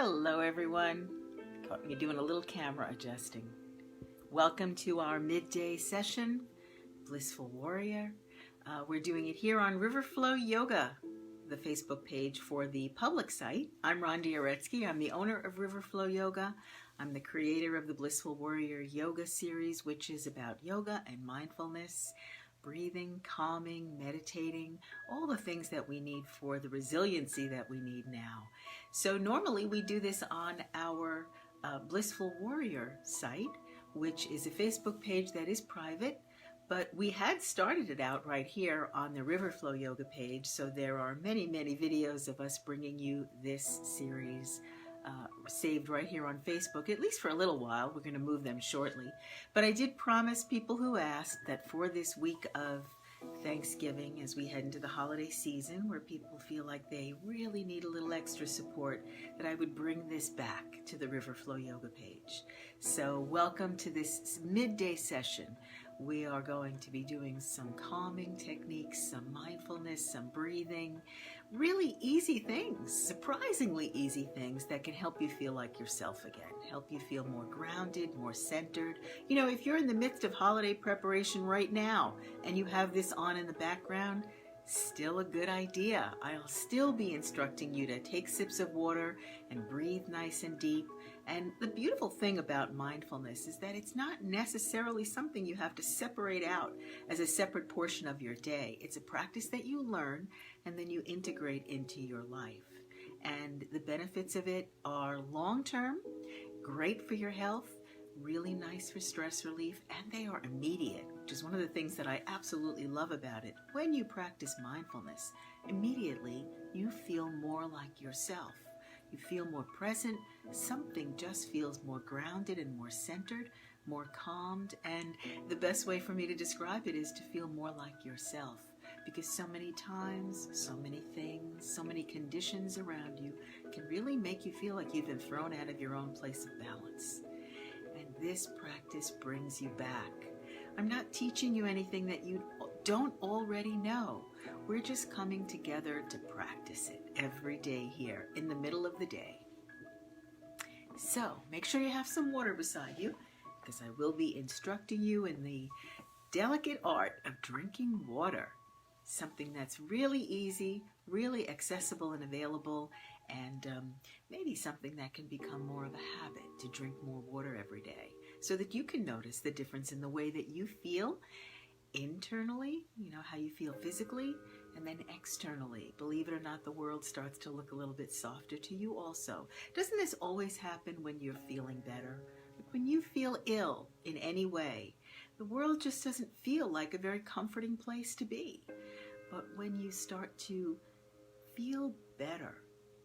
Hello everyone. Caught me doing a little camera adjusting. Welcome to our midday session, Blissful Warrior. We're doing it here on Riverflow Yoga, the Facebook page for the public site. I'm Rhonda Uretsky. I'm the owner of Riverflow Yoga. I'm the creator of the Blissful Warrior Yoga series, which is about yoga and mindfulness, breathing, calming, meditating, all the things that we need for the resiliency that we need now. So normally we do this on our Blissful Warrior site, which is a Facebook page that is private, but we had started it out right here on the Riverflow Yoga page, so there are many videos of us bringing you this series saved right here on Facebook, at least for a little while. We're going to move them shortly. But I did promise people who asked that for this week of Thanksgiving, as we head into the holiday season where people feel like they really need a little extra support, that I would bring this back to the Riverflow Yoga page. So welcome to this midday session. We are going to be doing some calming techniques, some mindfulness, some breathing, really easy things, surprisingly easy things that can help you feel like yourself again, help you feel more grounded, more centered. You know, if you're in the midst of holiday preparation right now and you have this on in the background, still a good idea. I'll still be instructing you to take sips of water and breathe nice and deep. And the beautiful thing about mindfulness is that it's not necessarily something you have to separate out as a separate portion of your day. It's a practice that you learn and then you integrate into your life. And the benefits of it are long-term, great for your health, really nice for stress relief, and they are immediate, which is one of the things that I absolutely love about it. When you practice mindfulness, immediately you feel more like yourself. You feel more present. Something just feels more grounded and more centered, more calmed. And the best way for me to describe it is to feel more like yourself. Because so many times, so many things, so many conditions around you can really make you feel like you've been thrown out of your own place of balance. And this practice brings you back. I'm not teaching you anything that you don't already know. We're just coming together to practice it every day here in the middle of the day. So make sure you have some water beside you, because I will be instructing you in the delicate art of drinking water. Something that's really easy, really accessible and available, and maybe something that can become more of a habit to drink more water every day, so that you can notice the difference in the way that you feel internally, you know, how you feel physically, and then externally. Believe it or not, the world starts to look a little bit softer to you also. Doesn't this always happen when you're feeling better? When you feel ill in any way, the world just doesn't feel like a very comforting place to be. But when you start to feel better,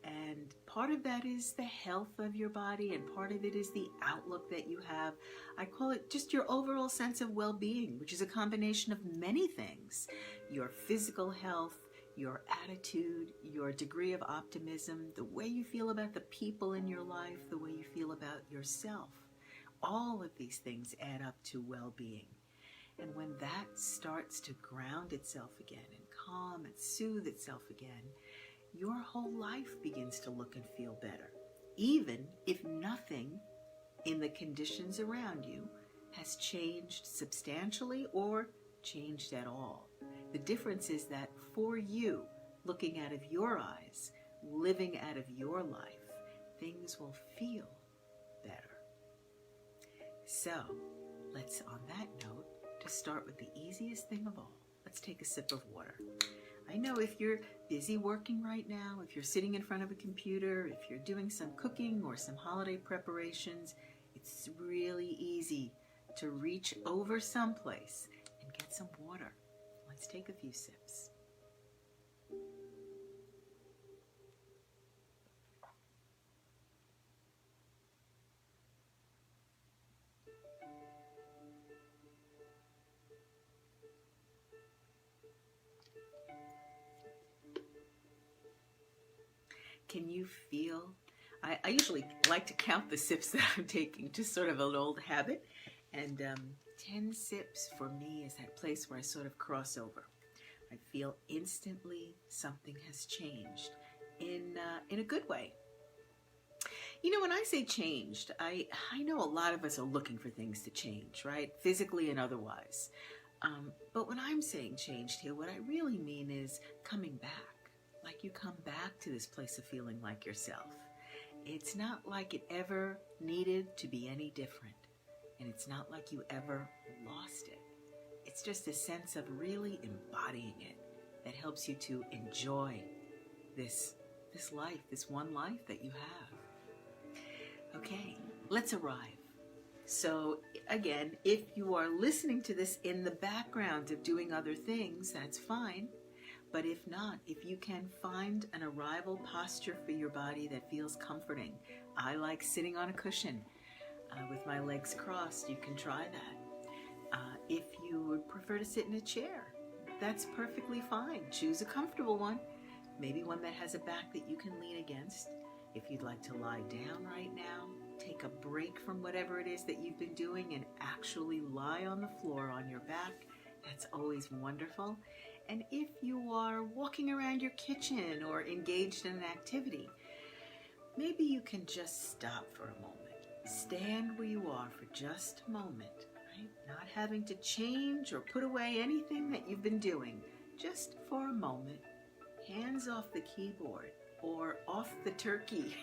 and part of that is the health of your body, and part of it is the outlook that you have. I call it just your overall sense of well-being, which is a combination of many things. Your physical health, your attitude, your degree of optimism, the way you feel about the people in your life, the way you feel about yourself. All of these things add up to well-being. And when that starts to ground itself again and calm and soothe itself again, your whole life begins to look and feel better, even if nothing in the conditions around you has changed substantially or changed at all. The difference is that for you, looking out of your eyes, living out of your life, things will feel better. So let's, on that note, to start with the easiest thing of all, let's take a sip of water. I know if you're busy working right now, if you're sitting in front of a computer, if you're doing some cooking or some holiday preparations, it's really easy to reach over someplace and get some water. Let's take a few sips. Can you feel? I usually like to count the sips that I'm taking, just sort of an old habit. And 10 sips for me is that place where I sort of cross over. I feel instantly something has changed in a good way. When I say changed, I know a lot of us are looking for things to change, right? Physically and otherwise. But when I'm saying changed here, what I really mean is coming back. Like you come back to this place of feeling like yourself. It's not like it ever needed to be any different. And it's not like you ever lost it. It's just a sense of really embodying it that helps you to enjoy this life, this one life that you have. Okay, let's arrive. So again, if you are listening to this in the background of doing other things, that's fine. But if not, if you can find an arrival posture for your body that feels comforting. I like sitting on a cushion with my legs crossed. You can try that. If you would prefer to sit in a chair, that's perfectly fine. Choose a comfortable one. Maybe one that has a back that you can lean against. If you'd like to lie down right now, take a break from whatever it is that you've been doing and actually lie on the floor on your back. That's always wonderful. And if you are walking around your kitchen or engaged in an activity, maybe you can just stop for a moment. Stand where you are for just a moment, right? Not having to change or put away anything that you've been doing. Just for a moment. Hands off the keyboard or off the turkey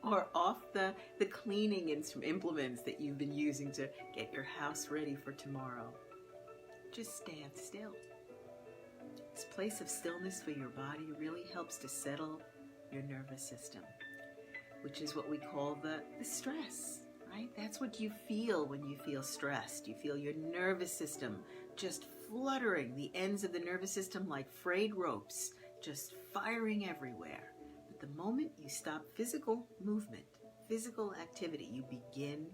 or off the cleaning implements that you've been using to get your house ready for tomorrow. Just stand still. This place of stillness for your body really helps to settle your nervous system, which is what we call the stress, right? That's what you feel when you feel stressed. You feel your nervous system just fluttering, the ends of the nervous system like frayed ropes, just firing everywhere. But the moment you stop physical movement, physical activity, you begin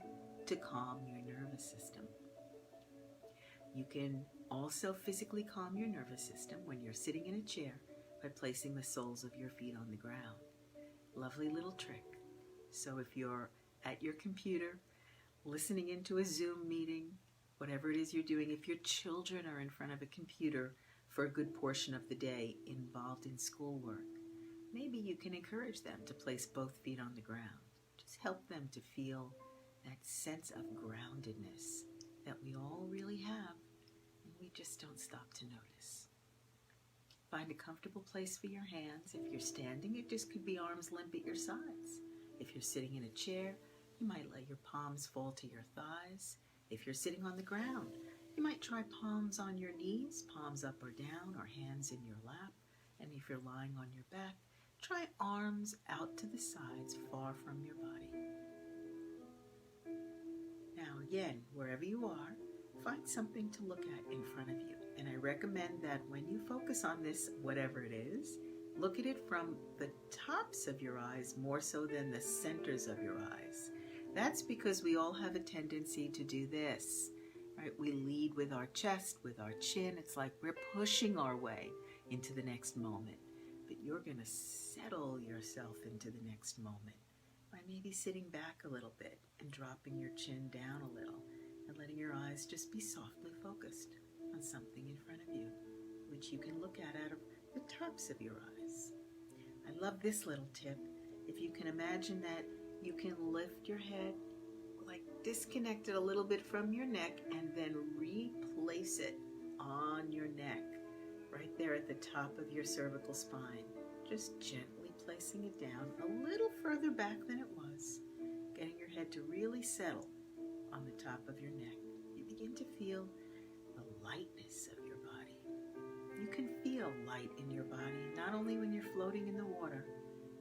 to calm your nervous system. You can also physically calm your nervous system when you're sitting in a chair by placing the soles of your feet on the ground. Lovely little trick. So if you're at your computer, listening into a Zoom meeting, whatever it is you're doing, if your children are in front of a computer for a good portion of the day involved in schoolwork, maybe you can encourage them to place both feet on the ground. Just help them to feel that sense of groundedness that we all really have, and we just don't stop to notice. Find a comfortable place for your hands. If you're standing, it just could be arms limp at your sides. If you're sitting in a chair, you might let your palms fall to your thighs. If you're sitting on the ground, you might try palms on your knees, palms up or down, or hands in your lap. And if you're lying on your back, try arms out to the sides, far from your body. Now again, wherever you are, find something to look at in front of you. And I recommend that when you focus on this, whatever it is, look at it from the tops of your eyes more so than the centers of your eyes. That's because we all have a tendency to do this, right? We lead with our chest, with our chin. It's like we're pushing our way into the next moment. But you're going to settle yourself into the next moment by maybe sitting back a little bit and dropping your chin down a little and letting your eyes just be softly focused on something in front of you, which you can look at out of the tops of your eyes. I love this little tip. If you can imagine that you can lift your head, like disconnect it a little bit from your neck and then replace it on your neck, right there at the top of your cervical spine. Just gently placing it down a little further back than it was, getting your head to really settle on the top of your neck. You begin to feel the lightness of your body. You can feel light in your body, not only when you're floating in the water.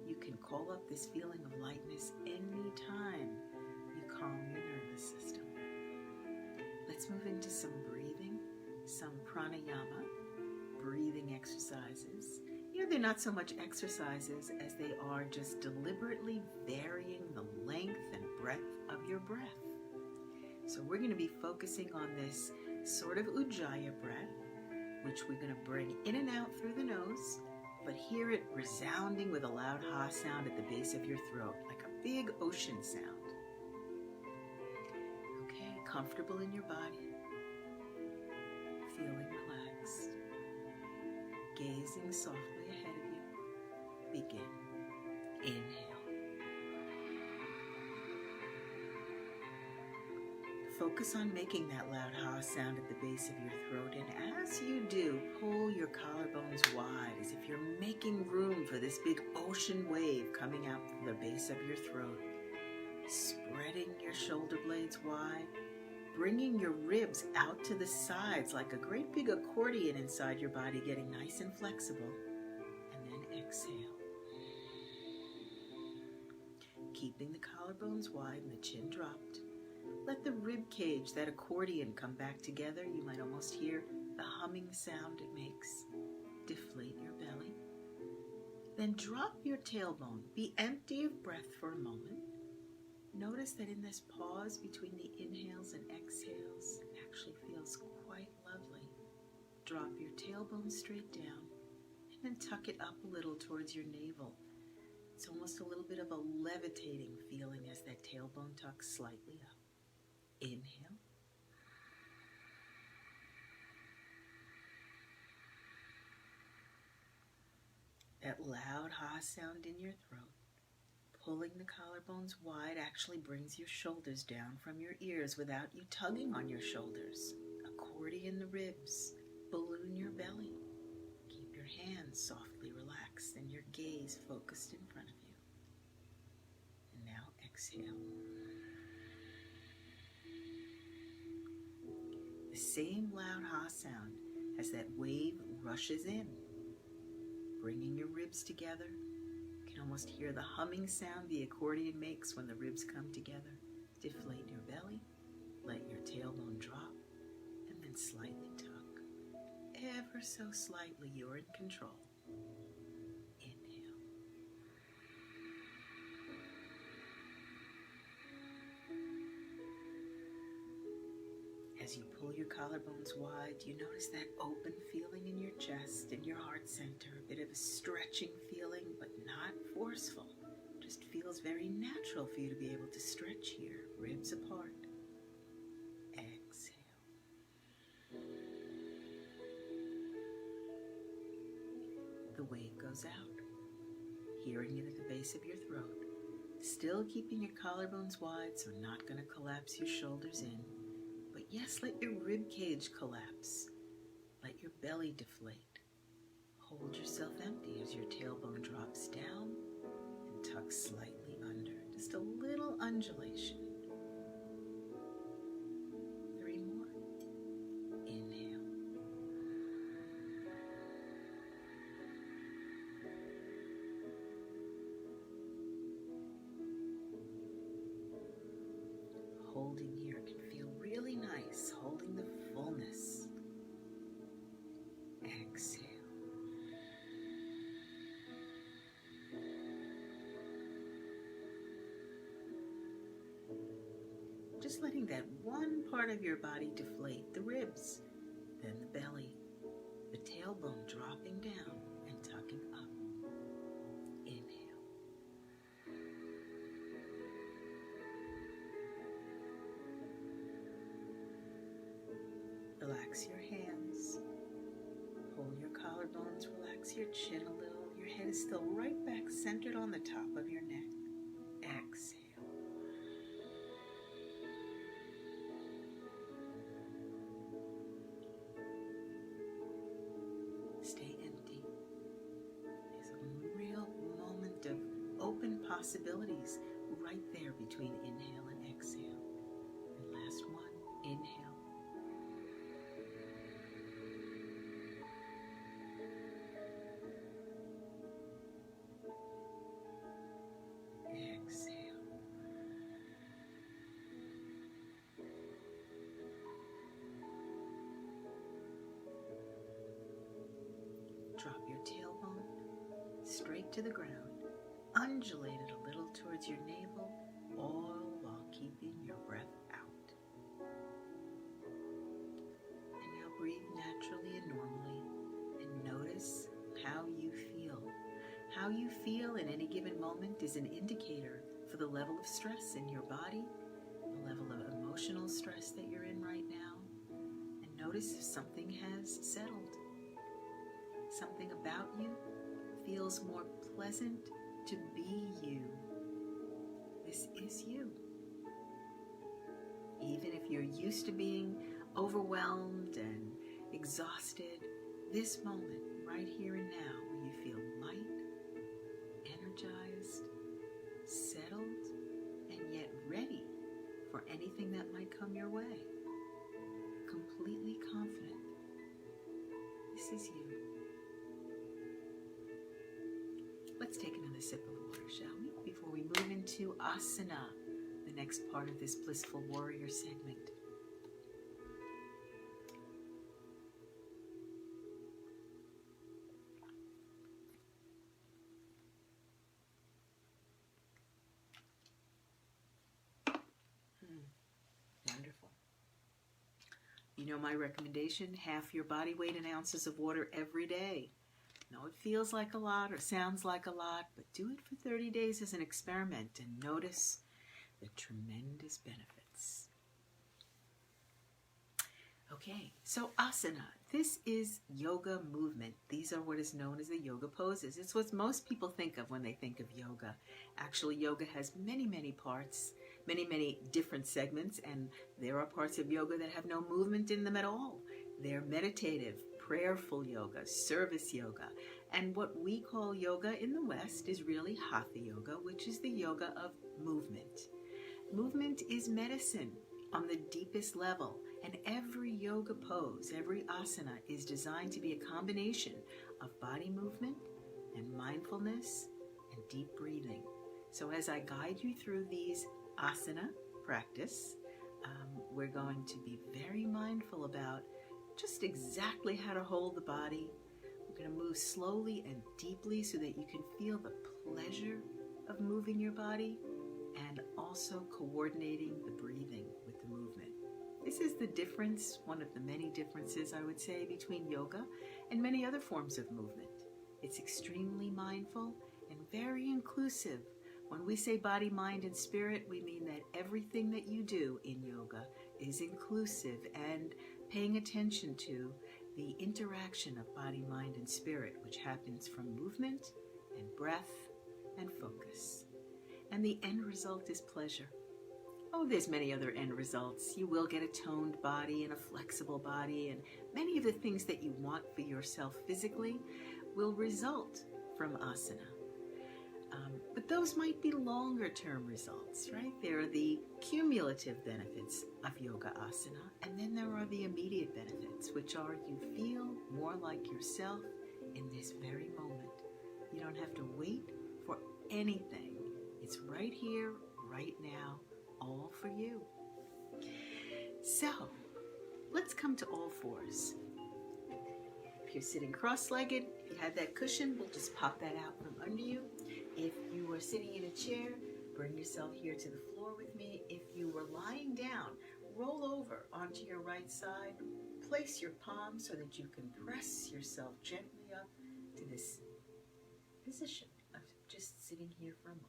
You can call up this feeling of lightness anytime you calm your nervous system. Let's move into some breathing, some pranayama, breathing exercises. They're not so much exercises as they are just deliberately varying the length and breadth of your breath. So we're going to be focusing on this sort of ujjayi breath, which we're going to bring in and out through the nose, but hear it resounding with a loud ha sound at the base of your throat, like a big ocean sound. Okay, comfortable in your body, feeling relaxed, gazing softly ahead of you. Begin. Inhale. focus on making that loud ha sound at the base of your throat, and as you do, pull your collarbones wide as if you're making room for this big ocean wave coming out from the base of your throat. Spreading your shoulder blades wide, bringing your ribs out to the sides like a great big accordion inside your body, getting nice and flexible. And then exhale. Keeping the collarbones wide and the chin dropped. Let the rib cage, that accordion, come back together. You might almost hear the humming sound it makes. Deflate your belly. Then drop your tailbone. Be empty of breath for a moment. Notice that in this pause between the inhales and exhales, it actually feels quite lovely. Drop your tailbone straight down and then tuck it up a little towards your navel. It's almost a little bit of a levitating feeling as that tailbone tucks slightly up. Inhale. That loud ha sound in your throat, pulling the collarbones wide, actually brings your shoulders down from your ears without you tugging on your shoulders. Accordion the ribs, balloon your belly. Keep your hands softly relaxed and your gaze focused in front of you. And now exhale. The same loud ha sound as that wave rushes in, bringing your ribs together. You can almost hear the humming sound the accordion makes when the ribs come together. Deflate your belly, let your tailbone drop, and then slightly tuck. Ever so slightly, you're in control. Inhale. As you pull your collarbones wide, you notice that open feeling in your chest, in your heart center, a bit of a stretching feeling, but not forceful. Just feels very natural for you to be able to stretch here, ribs apart. Exhale. The wave goes out, hearing it at the base of your throat. Still keeping your collarbones wide, so not going to collapse your shoulders in. But yes, let your rib cage collapse. Let your belly deflate. Hold yourself empty as your tailbone drops down and tucks slightly under. Just a little undulation. 3 more. Inhale. Holding here can feel really nice, holding the fullness. Exhale. Just letting that one part of your body deflate, the ribs, then the belly, the tailbone dropping down and tucking up. Inhale. Relax your hands. Pull your collarbones, relax your chin a little. Your head is still right back centered on the top of your neck. Exhale. Stay empty. There's a real moment of open possibilities right there between inhale and exhale. And last one, inhale. Exhale. Drop your tailbone straight to the ground. Undulate it a little towards your navel, all while keeping your breath out. And now breathe naturally and normally, and notice how you feel. How you feel in any given moment is an indicator for the level of stress in your body, the level of emotional stress that you're in right now. And notice if something has settled. Something about you feels more pleasant to be you. This is you. Even if if you're used to being overwhelmed and exhausted, this moment, right here and now, where you feel light, energized, settled, and yet ready for anything that might come your way. Completely confident. This is you. Let's take another sip of water, shall we? Before we move into asana, the next part of this Blissful Warrior segment. Wonderful. You know my recommendation, half your body weight in ounces of water every day. No, it feels like a lot or sounds like a lot, but do it for 30 days as an experiment and notice the tremendous benefits. Okay, so asana. This is yoga movement. These are what is known as the yoga poses. It's what most people think of when they think of yoga. Actually, yoga has many, many parts, many different segments, and there are parts of yoga that have no movement in them at all. They're meditative, prayerful yoga, service yoga. And what we call yoga in the West is really hatha yoga, which is the yoga of movement. Movement is medicine on the deepest level, and every yoga pose, every asana is designed to be a combination of body movement and mindfulness and deep breathing. So as I guide you through these asana practice, we're going to be very mindful about just exactly how to hold the body. We're going to move slowly and deeply so that you can feel the pleasure of moving your body and also coordinating the breathing with the movement. This is the difference, one of the many differences I would say between yoga and many other forms of movement. It's extremely mindful and very inclusive. When we say body, mind, and spirit, we mean that everything that you do in yoga is inclusive and paying attention to the interaction of body, mind, and spirit, which happens from movement and breath and focus. And the end result is pleasure. Oh, there's many other end results. You will get a toned body and a flexible body, and many of the things that you want for yourself physically will result from asana. But those might be longer term results, right? There are the cumulative benefits of yoga asana, and then there are the immediate benefits, which are you feel more like yourself in this very moment. You don't have to wait for anything. It's right here, right now, all for you. So, let's come to all fours. If you're sitting cross-legged, if you have that cushion, we'll just pop that out from under you. If you are sitting in a chair, bring yourself here to the floor with me. If you were lying down, roll over onto your right side. Place your palms so that you can press yourself gently up to this position of just sitting here for a moment.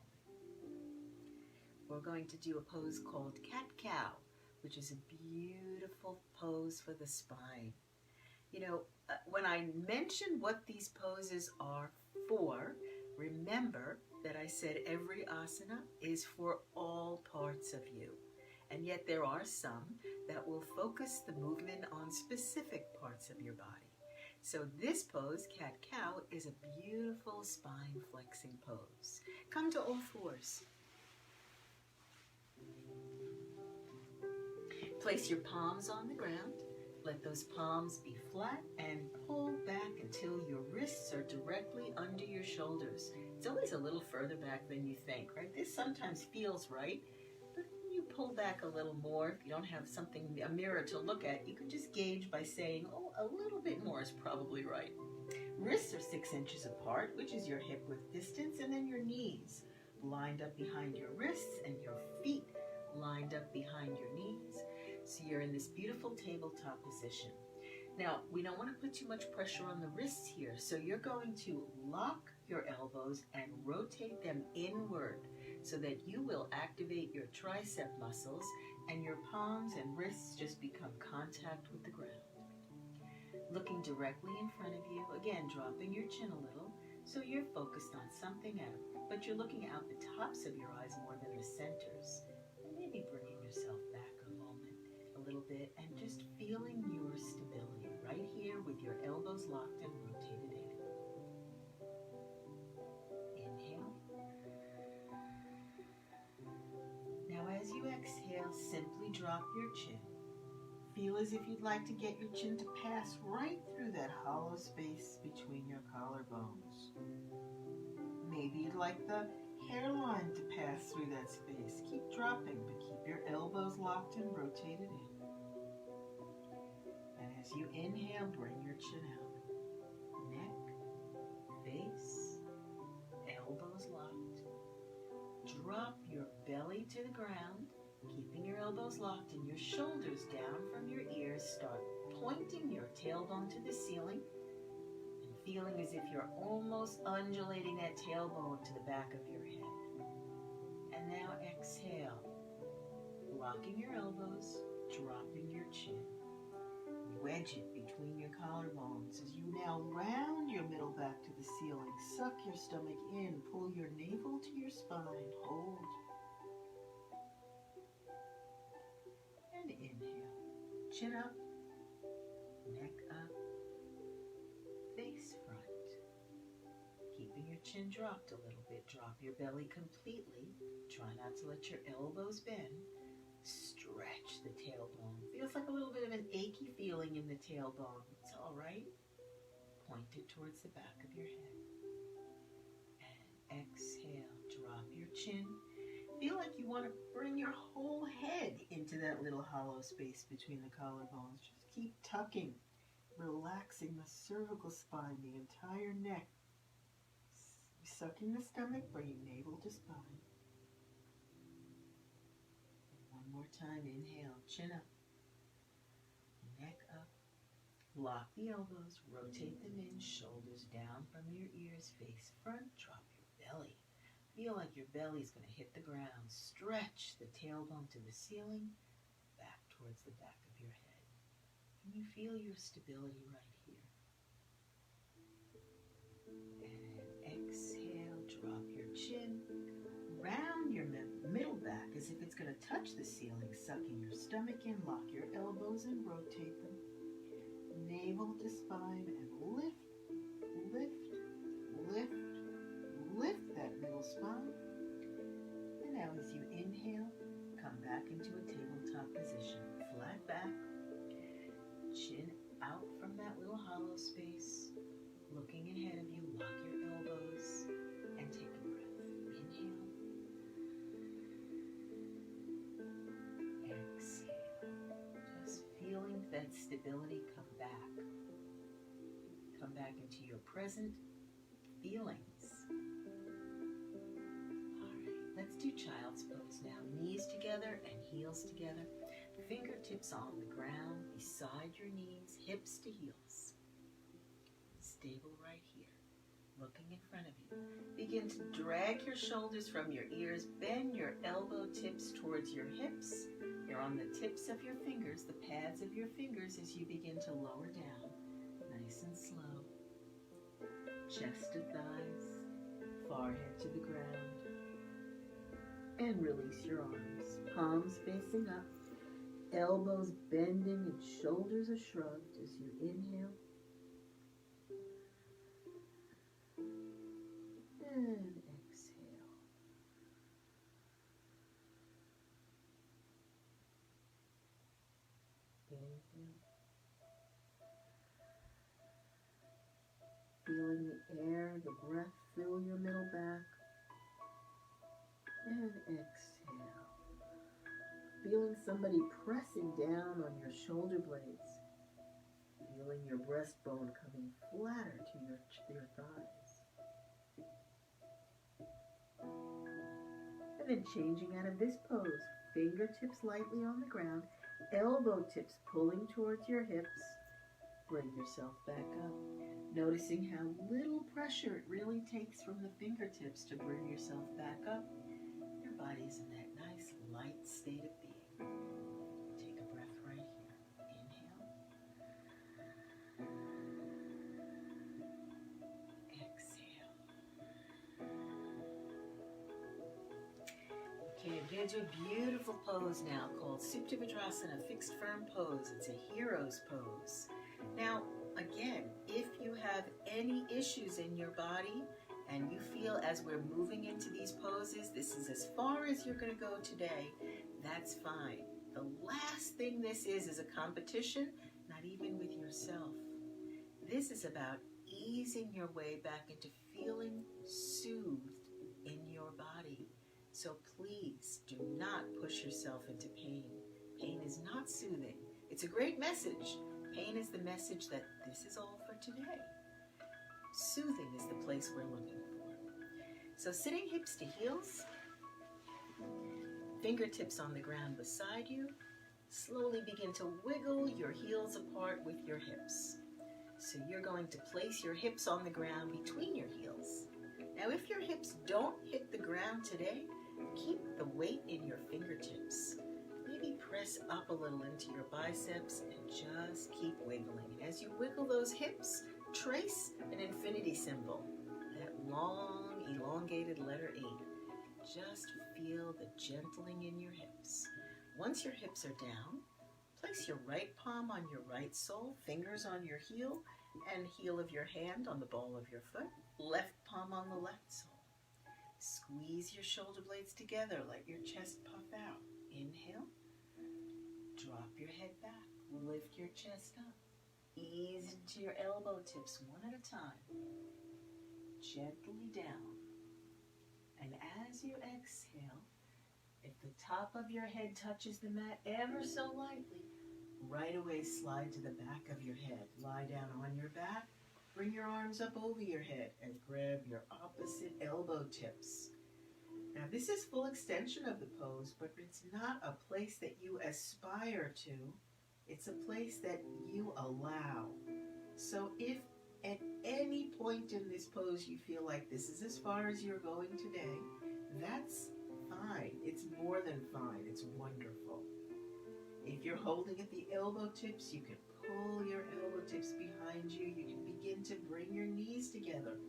We're going to do a pose called cat-cow, which is a beautiful pose for the spine. You know, when I mention what these poses are for, remember that I said every asana is for all parts of you. And yet there are some that will focus the movement on specific parts of your body. So this pose, cat-cow, is a beautiful spine flexing pose. Come to all fours. Place your palms on the ground. Let those palms be flat and pull back until your wrists are directly under your shoulders. It's always a little further back than you think, right? This sometimes feels right, but when you pull back a little more, if you don't have a mirror to look at, you can just gauge by saying, oh, a little bit more is probably right. Wrists are 6 inches apart, which is your hip width distance, and then your knees lined up behind your wrists and your feet lined up behind your knees. So you're in this beautiful tabletop position. Now, we don't want to put too much pressure on the wrists here, so you're going to lock your elbows and rotate them inward so that you will activate your tricep muscles and your palms and wrists just become contact with the ground. Looking directly in front of you, again, dropping your chin a little so you're focused on something out, but you're looking out the tops of your eyes more than the centers. And maybe bringing yourself back a moment little bit and just feeling your stability right here with your elbows locked and rotated in. Inhale. Now as you exhale, simply drop your chin. Feel as if you'd like to get your chin to pass right through that hollow space between your collarbones. Maybe you'd like the hairline to pass through that space. Keep dropping, but keep your elbows locked and rotated in. And as you inhale, bring your chin out. Neck, face, elbows locked. Drop your belly to the ground, keeping your elbows locked and your shoulders down from your ears. Start pointing your tailbone to the ceiling and feeling as if you're almost undulating that tailbone to the back of your head. And now exhale, locking your elbows, dropping your chin. Wedge it between your collarbones as you now round your middle back to the ceiling. Suck your stomach in, pull your navel to your spine, hold. And inhale, chin up, neck up, face front. Keeping your chin dropped a little bit, drop your belly completely. Try not to let your elbows bend. Stretch the tailbone. Feels like a little bit of an achy feeling in the tailbone. It's all right. Point it towards the back of your head. And exhale, drop your chin. Feel like you want to bring your whole head into that little hollow space between the collarbones. Just keep tucking, relaxing the cervical spine, the entire neck. Sucking the stomach, bringing navel to spine. One more time, inhale, chin up, neck up. Lock the elbows, rotate them in, shoulders down from your ears, face front, drop your belly. Feel like your belly's going to hit the ground. Stretch the tailbone to the ceiling, back towards the back of your head. Can you feel your stability right here? And exhale, drop your chin, round your middle back as if it's going to touch the ceiling, sucking your stomach in, lock your elbows and rotate them. Navel to spine and lift, lift, lift, lift that middle spine. And now as you inhale, come back into a tabletop position. Flat back, chin out from that little hollow space. Looking ahead of you, lock your elbows and take a breath. Inhale. Exhale. Just feeling that stability come back. Come back into your present feelings. All right, let's do child's pose now. Knees together and heels together. Fingertips on the ground beside your knees, hips to heels. Stable right here, looking in front of you. Begin to drag your shoulders from your ears, bend your elbow tips towards your hips. You're on the tips of your fingers, the pads of your fingers as you begin to lower down, nice and slow. Chest to thighs, forehead to the ground. And release your arms, palms facing up, elbows bending and shoulders are shrugged as you inhale. And exhale. Inhale. Feeling the air, the breath fill your middle back. And exhale. Feeling somebody pressing down on your shoulder blades. Feeling your breastbone coming flatter to your thighs. And then changing out of this pose, fingertips lightly on the ground, elbow tips pulling towards your hips. Bring yourself back up. Noticing how little pressure it really takes from the fingertips to bring yourself back up. Your body's in that nice light state of being. Take a breath right here. Inhale. Exhale. Okay, we're going to do a beautiful pose now called Supta Vajrasana, fixed firm pose. It's a hero's pose. Now, again, if you have any issues in your body and you feel as we're moving into these poses, this is as far as you're going to go today, that's fine. The last thing this is a competition, not even with yourself. This is about easing your way back into feeling soothed in your body. So please do not push yourself into pain. Pain is not soothing. It's a great message. Pain is the message that this is all for today. Soothing is the place we're looking for. So sitting hips to heels, fingertips on the ground beside you, slowly begin to wiggle your heels apart with your hips. So you're going to place your hips on the ground between your heels. Now if your hips don't hit the ground today, keep the weight in your fingertips. Maybe press up a little into your biceps and just keep wiggling. And as you wiggle those hips, trace an infinity symbol, that long elongated letter E. Just feel the gentling in your hips. Once your hips are down, place your right palm on your right sole, fingers on your heel, and heel of your hand on the ball of your foot, left palm on the left sole. Squeeze your shoulder blades together, let your chest puff out. Inhale, drop your head back, lift your chest up. Ease into your elbow tips one at a time, gently down. And as you exhale, if the top of your head touches the mat ever so lightly, right away slide to the back of your head. Lie down on your back, bring your arms up over your head and grab your opposite elbow tips. Now this is full extension of the pose, but it's not a place that you aspire to. It's a place that you allow. So if at any point in this pose you feel like this is as far as you're going today, that's fine. It's more than fine. It's wonderful. If you're holding at the elbow tips, you can pull your elbow tips behind you. You can begin to bring your knees together,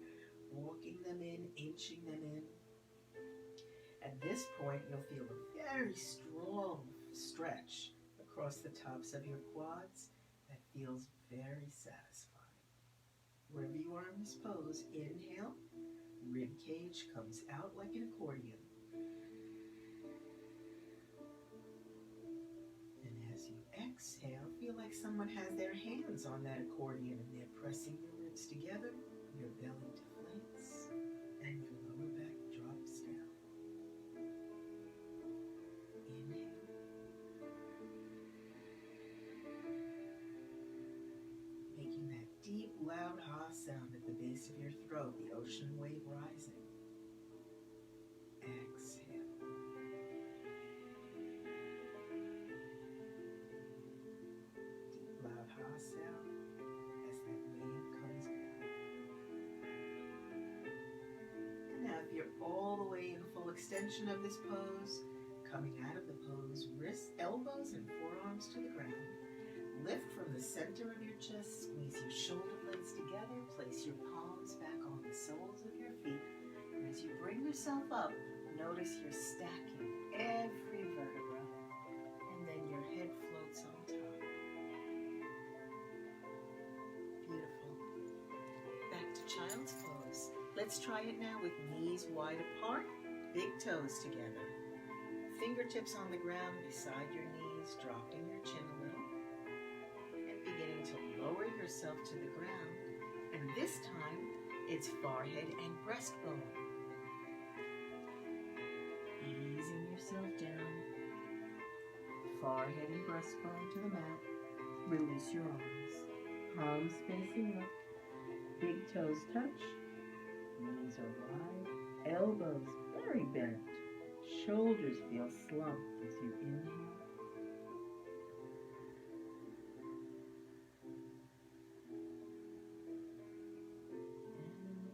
walking them in, inching them in. At this point, you'll feel a very strong stretch across the tops of your quads that feels very satisfying. Wherever you are in this pose, inhale, rib cage comes out like an accordion. And as you exhale, feel like someone has their hands on that accordion and they're pressing your ribs together, your belly deflates, and your lower back drops down. Inhale. Making that deep, loud ha sound at the base of your throat, the ocean wave rising. Exhale. Deep, loud ha sound as that wave comes down. And now if you're all the way in full extension of this pose, coming out of the pose, wrists, elbows, and forearms to the ground. Lift from the center of your chest, squeeze your shoulder blades together, place your palms back on the soles of your feet. And as you bring yourself up, notice you're stacking every vertebra, and then your head floats on top. Beautiful. Back to child's pose. Let's try it now with knees wide apart, big toes together. Fingertips on the ground beside your knees, dropping your chin a little. Beginning to lower yourself to the ground, and this time it's forehead and breastbone. Easing yourself down, forehead and breastbone to the mat. Release your arms, palms facing up, big toes touch, knees are wide, elbows very bent, shoulders feel slumped as you inhale.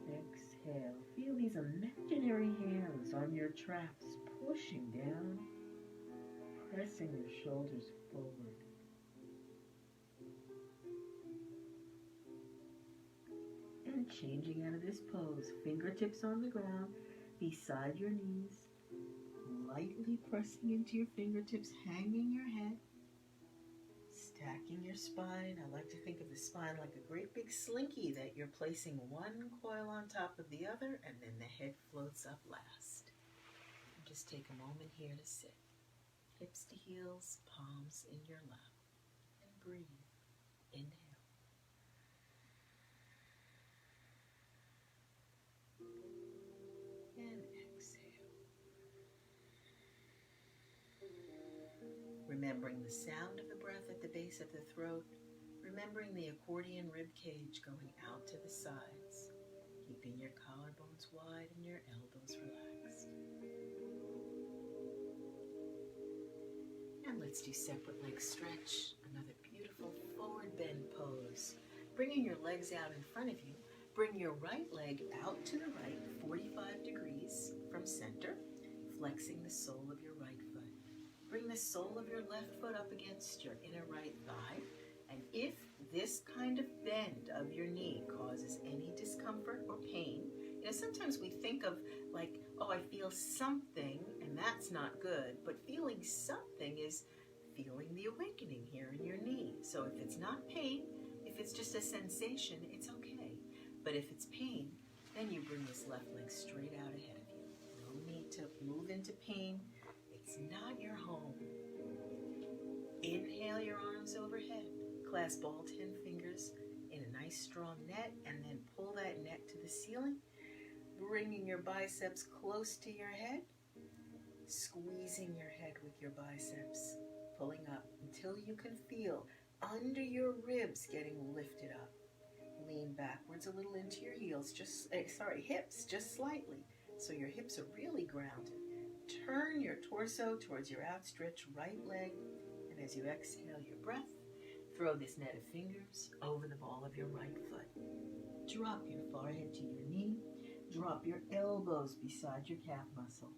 Exhale. Feel these imaginary hands on your traps pushing down, pressing your shoulders forward. And changing out of this pose, fingertips on the ground, beside your knees, lightly pressing into your fingertips, hanging your head, stacking your spine. I like to think of the spine like a great big slinky that you're placing one coil on top of the other, and then the head floats up last. And just take a moment here to sit. Hips to heels, palms in your lap. And breathe. Inhale. And exhale. Remembering the sound of the breath at the base of the throat, remembering the accordion rib cage going out to the sides, keeping your collarbones wide and your elbows relaxed. And let's do separate leg stretch, another beautiful forward bend pose. Bringing your legs out in front of you, bring your right leg out to the right, 45 degrees from center, flexing the sole of your right foot. Bring the sole of your left foot up against your inner right thigh, and if this kind of bend of your knee causes any discomfort or pain, sometimes we think of like, oh, I feel something, and that's not good, but feeling something is feeling the awakening here in your knee. So if it's not pain, if it's just a sensation, it's okay. But if it's pain, then you bring this left leg straight out ahead of you. No need to move into pain. It's not your home. Inhale your arms overhead. Clasp all 10 fingers in a nice strong net, and then pull that net to the ceiling, bringing your biceps close to your head, squeezing your head with your biceps, pulling up until you can feel under your ribs getting lifted up. Lean backwards a little into your heels, hips, just slightly, so your hips are really grounded. Turn your torso towards your outstretched right leg, and as you exhale your breath, throw this net of fingers over the ball of your right foot. Drop your forehead to your knee. Drop your elbows beside your calf muscle.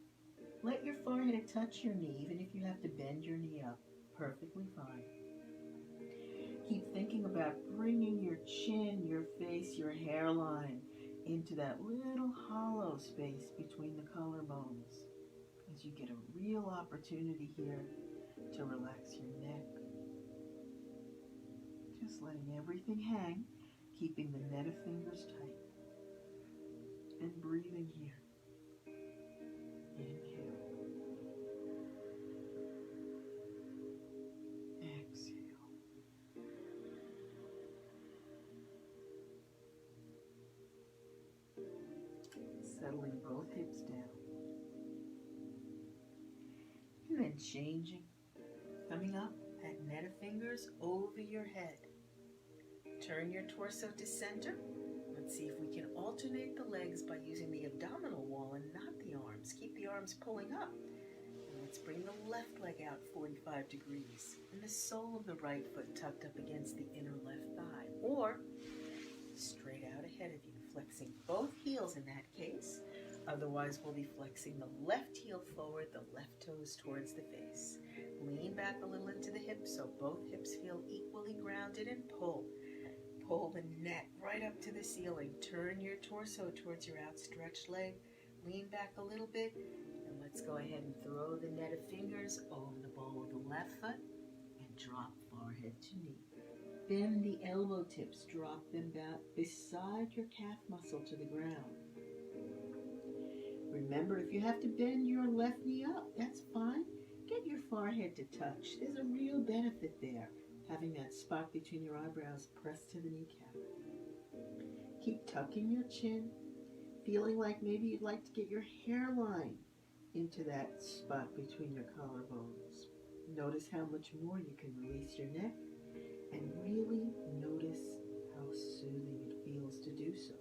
Let your forehead touch your knee, even if you have to bend your knee up. Perfectly fine. Keep thinking about bringing your chin, your face, your hairline into that little hollow space between the collarbones, as you get a real opportunity here to relax your neck. Just letting everything hang, keeping the net of fingers tight. And breathing here. Inhale. Exhale. Settling both hips down. And then changing. Coming up, that net of fingers over your head. Turn your torso to center. Let's see if we can alternate the legs by using the abdominal wall and not the arms. Keep the arms pulling up. And let's bring the left leg out 45 degrees and the sole of the right foot tucked up against the inner left thigh, or straight out ahead of you, flexing both heels in that case. Otherwise, we'll be flexing the left heel forward, the left toes towards the face. Lean back a little into the hips so both hips feel equally grounded, and pull. Pull the net right up to the ceiling. Turn your torso towards your outstretched leg. Lean back a little bit. And let's go ahead and throw the net of fingers over the ball of the left foot and drop forehead to knee. Bend the elbow tips. Drop them back beside your calf muscle to the ground. Remember, if you have to bend your left knee up, that's fine. Get your forehead to touch. There's a real benefit there, having that spot between your eyebrows pressed to the kneecap. Keep tucking your chin, feeling like maybe you'd like to get your hairline into that spot between your collarbones. Notice how much more you can release your neck, and really notice how soothing it feels to do so.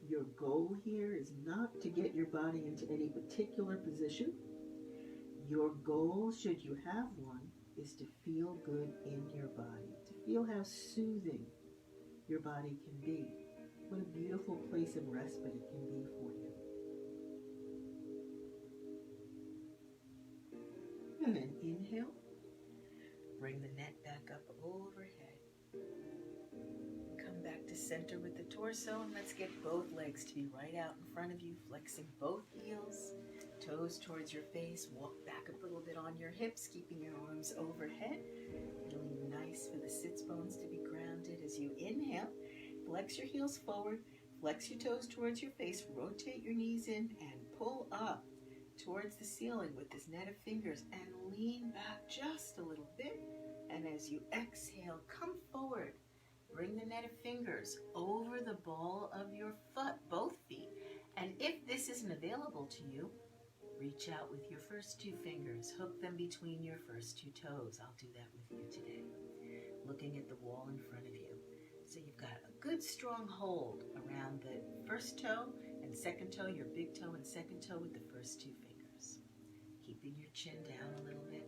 Your goal here is not to get your body into any particular position. Your goal, should you have one, is to feel good in your body, to feel how soothing your body can be. What a beautiful place of respite it can be for you. And then inhale, bring the net back up overhead. Come back to center with the torso, and let's get both legs to be right out in front of you, flexing both heels, toes towards your face. Walk back a little bit on your hips, keeping your arms overhead. Really nice for the sits bones to be grounded. As you inhale, flex your heels forward, flex your toes towards your face, rotate your knees in, and pull up towards the ceiling with this net of fingers, and lean back just a little bit. And as you exhale, come forward. Bring the net of fingers over the ball of your foot, both feet. And if this isn't available to you, reach out with your first two fingers. Hook them between your first two toes. I'll do that with you today. Looking at the wall in front of you. So you've got a good strong hold around the first toe and second toe, your big toe and second toe with the first two fingers. Keeping your chin down a little bit.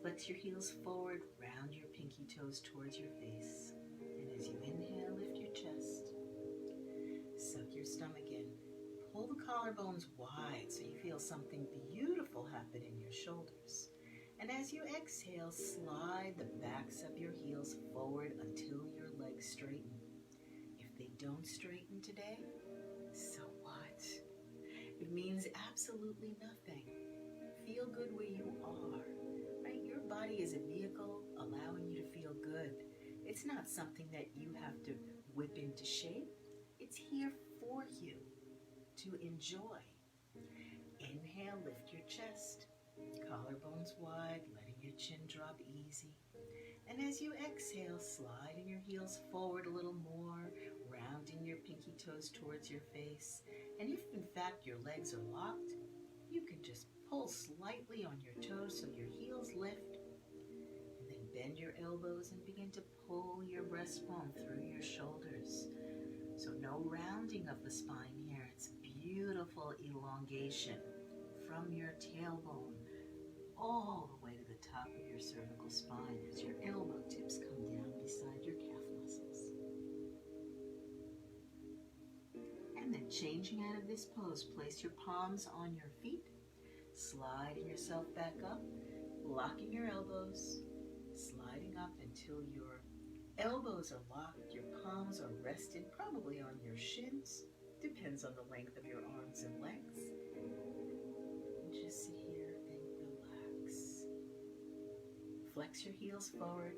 Flex your heels forward, round your pinky toes towards your face. And as you inhale, lift your chest. Suck your stomach in. Pull the collarbones wide so you feel something beautiful happen in your shoulders. And as you exhale, slide the backs of your heels forward until your legs straighten. If they don't straighten today, so what? It means absolutely nothing. Feel good where you are. Right? Your body is a vehicle allowing you to feel good. It's not something that you have to whip into shape. It's here for you to enjoy. Inhale, lift your chest, collarbones wide, letting your chin drop easy. And as you exhale, sliding your heels forward a little more, rounding your pinky toes towards your face. And if in fact your legs are locked, you can just pull slightly on your toes so your heels lift. And then bend your elbows and begin to pull your breastbone through your shoulders. So no rounding of the spine here. It's beautiful elongation from your tailbone all the way to the top of your cervical spine as your elbow tips come down beside your calf muscles. And then changing out of this pose, place your palms on your feet, sliding yourself back up, locking your elbows, sliding up until your elbows are locked, your palms are rested, probably on your shins. Depends on the length of your arms and legs. And just sit here and relax. Flex your heels forward,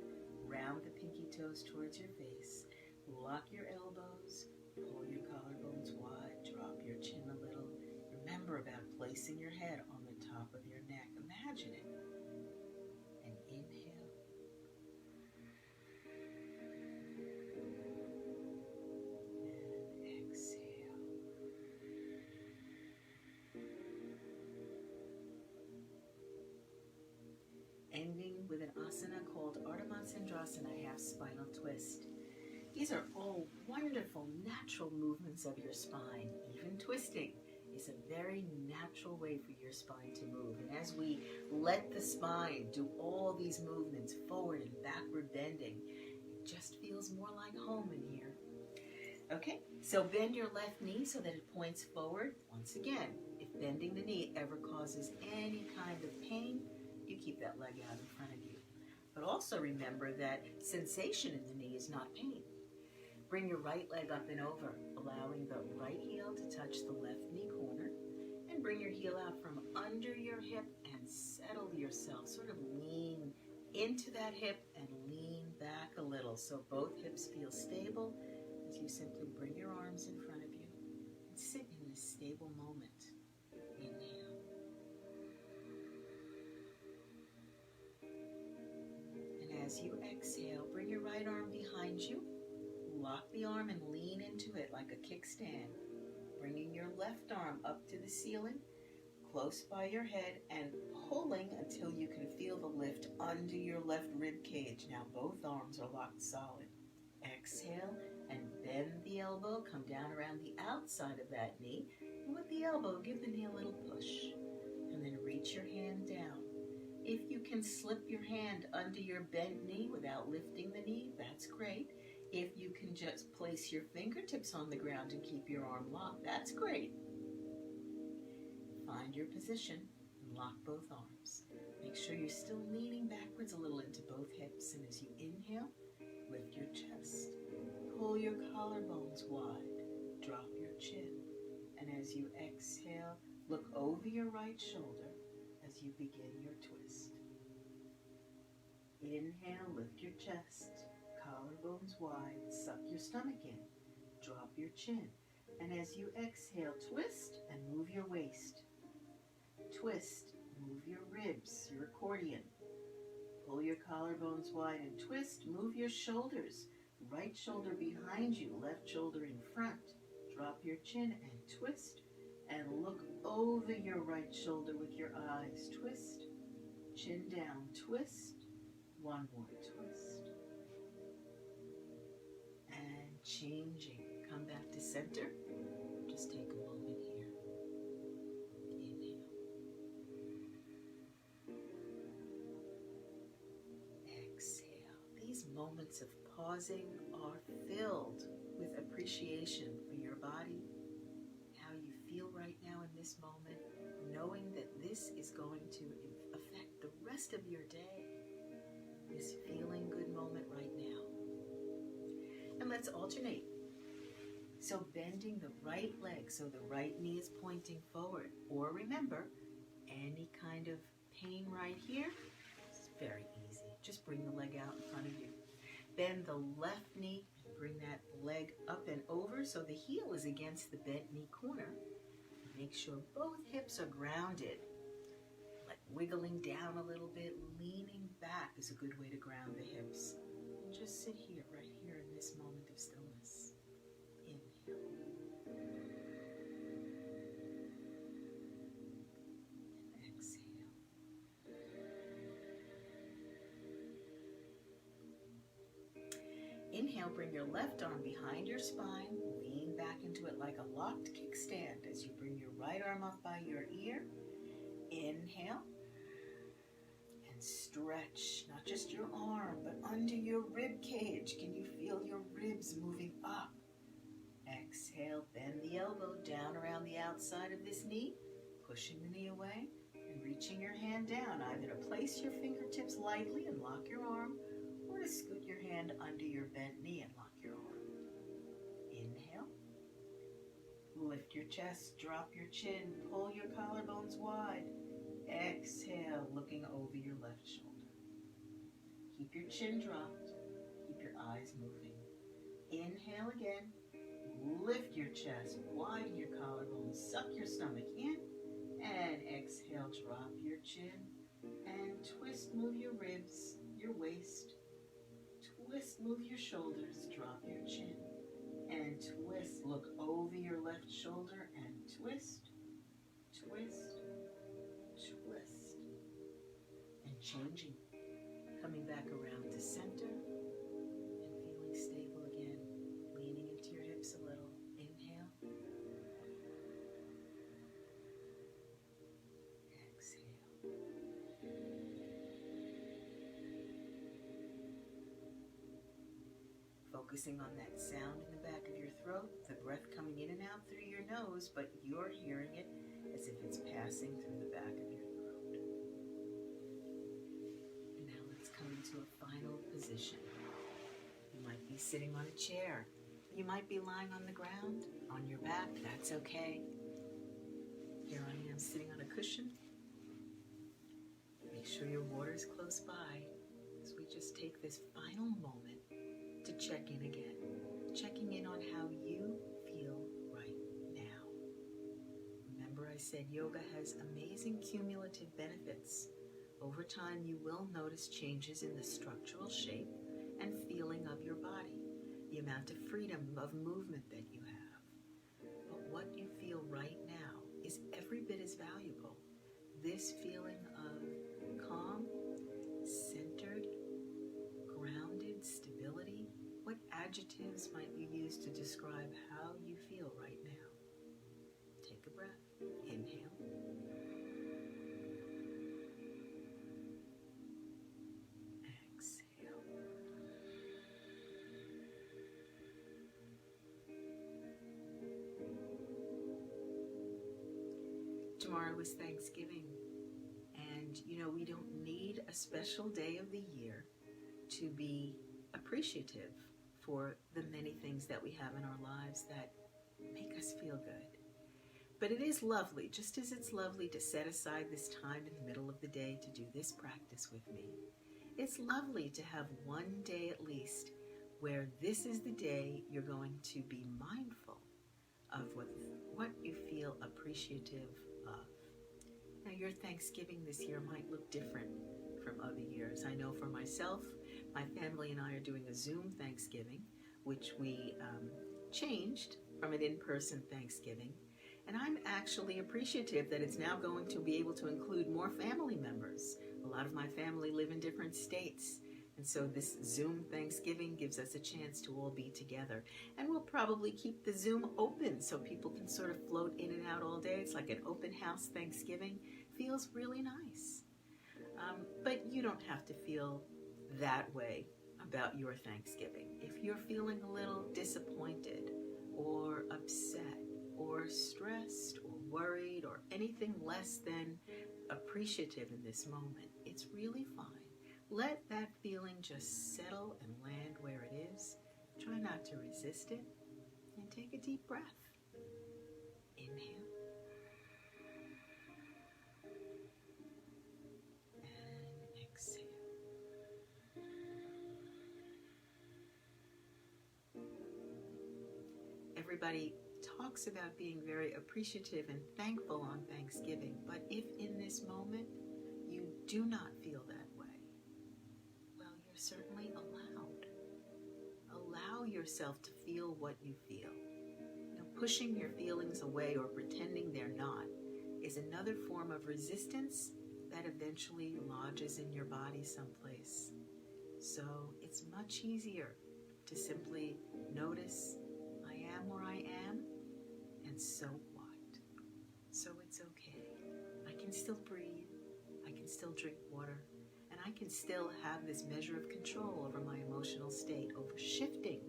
round the pinky toes towards your face, lock your elbows, pull your collarbones wide, drop your chin a little. Remember about placing your head on the top of your neck. Imagine it. And inhale. Ending with an asana called Ardha Matsyendrasana, half spinal twist. These are all wonderful natural movements of your spine. Even twisting is a very natural way for your spine to move. And as we let the spine do all these movements, forward and backward bending, it just feels more like home in here. Okay, so bend your left knee so that it points forward. Once again, if bending the knee ever causes any kind of pain, you keep that leg out in front of you. But also remember that sensation in the knee is not pain. Bring your right leg up and over, allowing the right heel to touch the left knee corner. And bring your heel out from under your hip and settle yourself. Sort of lean into that hip and lean back a little so both hips feel stable as you simply bring your arms in front of you and sit in this stable moment. Inhale. And as you exhale, bring your right arm behind you. Lock the arm and lean into it like a kickstand. Bringing your left arm up to the ceiling, close by your head, and pulling until you can feel the lift under your left rib cage. Now both arms are locked solid. Exhale and bend the elbow, come down around the outside of that knee. And with the elbow, give the knee a little push. And then reach your hand down. If you can slip your hand under your bent knee without lifting the knee, that's great. If you can just place your fingertips on the ground and keep your arm locked, that's great. Find your position and lock both arms. Make sure you're still leaning backwards a little into both hips. And as you inhale, lift your chest. pull your collarbones wide. Drop your chin. And as you exhale, look over your right shoulder as you begin your twist. Inhale, lift your chest. Collarbones wide. Suck your stomach in. Drop your chin. And as you exhale, twist and move your waist. Twist, move your ribs, your accordion. Pull your collarbones wide and twist. Move your shoulders. Right shoulder behind you, left shoulder in front. Drop your chin and twist. And look over your right shoulder with your eyes. Twist. Chin down, twist. One more twist. And changing. Come back to center. Just take a moment here. Inhale. Exhale. These moments of pausing are filled with appreciation for your body, how you feel right now in this moment, knowing that this is going to affect the rest of your day. This feeling good moment right now. And let's alternate. So bending the right leg so the right knee is pointing forward. Or remember, any kind of pain right here, it's very easy. Just bring the leg out in front of you. Bend the left knee, bring that leg up and over so the heel is against the bent knee corner. Make sure both hips are grounded. Like wiggling down a little bit, leaning back is a good way to ground the hips. And just sit here, right here in this moment of stillness. Inhale. And exhale. Inhale, bring your left arm behind your spine, lean back into it like a locked kickstand as you bring your right arm up by your ear. Inhale. And stretch, not just your arm, but under your rib cage. Can you feel your ribs moving up? Exhale, bend the elbow down around the outside of this knee, pushing the knee away and reaching your hand down, either to place your fingertips lightly and lock your arm, or to scoot your hand under your bent knee and lock your arm. Inhale. Lift your chest, drop your chin, pull your collarbones wide. Exhale, looking over your left shoulder. Keep your chin dropped. Keep your eyes moving. Inhale again. Lift your chest, widen your collarbones, suck your stomach in, and exhale, drop your chin, and twist, move your ribs, your waist. Twist, move your shoulders, drop your chin, and twist. Look over your left shoulder and twist, twist, twist. And changing, coming back around to center and feeling stable again, leaning into your hips a little. Inhale. Exhale. Focusing on that sound in the back of your throat, the breath coming in and out through your nose, but you're hearing it as if it's passing through the back of your throat. And now let's come into a final position. You might be sitting on a chair. You might be lying on the ground, on your back. That's okay. Here I am sitting on a cushion. Make sure your water is close by as we just take this final moment to check in again. Checking in on how you feel right now. Remember I said yoga has amazing cumulative benefits. Over time you will notice changes in the structural shape and feeling of your body, the amount of freedom of movement that you have. But what you feel right now is every bit as valuable. This feeling of calm, centered, grounded, stability. What adjectives might you use to describe how you feel right now? Take a breath. Inhale. Exhale. Tomorrow is Thanksgiving, and we don't need a special day of the year to be appreciative for the many things that we have in our lives that make us feel good. But it is lovely, just as it's lovely to set aside this time in the middle of the day to do this practice with me. It's lovely to have one day at least where this is the day you're going to be mindful of what you feel appreciative of. Now, your Thanksgiving this year might look different from other years. I know for myself, my family and I are doing a Zoom Thanksgiving, which we changed from an in-person Thanksgiving. And I'm actually appreciative that it's now going to be able to include more family members. A lot of my family live in different states. And so this Zoom Thanksgiving gives us a chance to all be together. And we'll probably keep the Zoom open so people can sort of float in and out all day. It's like an open house Thanksgiving. Feels really nice. But you don't have to feel that way about your Thanksgiving. If you're feeling a little disappointed or upset or stressed or worried or anything less than appreciative in this moment, it's really fine. Let that feeling just settle and land where it is. Try not to resist it, and take a deep breath. Inhale. And exhale. Everybody talks about being very appreciative and thankful on Thanksgiving, but if in this moment you do not feel that way, well, you're certainly allowed. Allow yourself to feel what you feel. Pushing your feelings away or pretending they're not is another form of resistance that eventually lodges in your body someplace. So it's much easier to simply notice, I am where I am, and so what? So it's okay. I can still breathe, I can still drink water, and I can still have this measure of control over my emotional state, over shifting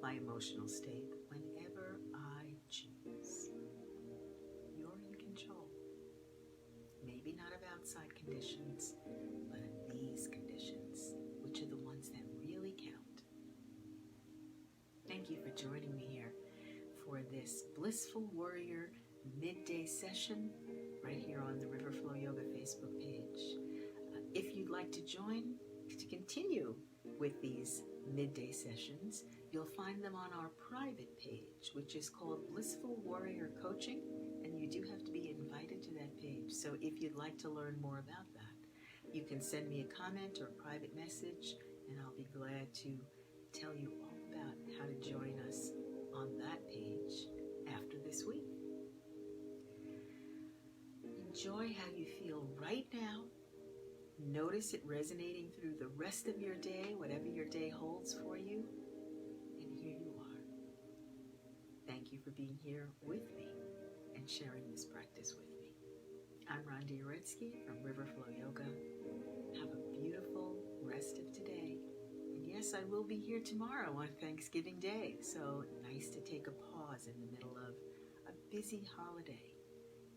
my emotional state whenever I choose. You're in control. Maybe not of outside conditions, but of these conditions, which are the ones that really count. Thank you for joining me here for this Blissful Warrior midday session right here on the Riverflow Yoga Facebook page. If you'd like to join to continue with these midday sessions, you'll find them on our private page, which is called Blissful Warrior Coaching, and you do have to be invited to that page. So if you'd like to learn more about that, you can send me a comment or a private message, and I'll be glad to tell you all about how to join us on that page after this week. Enjoy how you feel right now. Notice it resonating through the rest of your day, whatever your day holds for you. And here you are. Thank you for being here with me and sharing this practice with me. I'm Rhonda Uretsky from Riverflow Yoga. Have a beautiful rest of today. And yes, I will be here tomorrow on Thanksgiving Day. So nice to take a pause in the middle of a busy holiday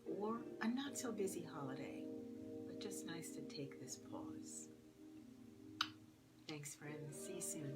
or a not so busy holiday. Just nice to take this pause. Thanks, friends. See you soon.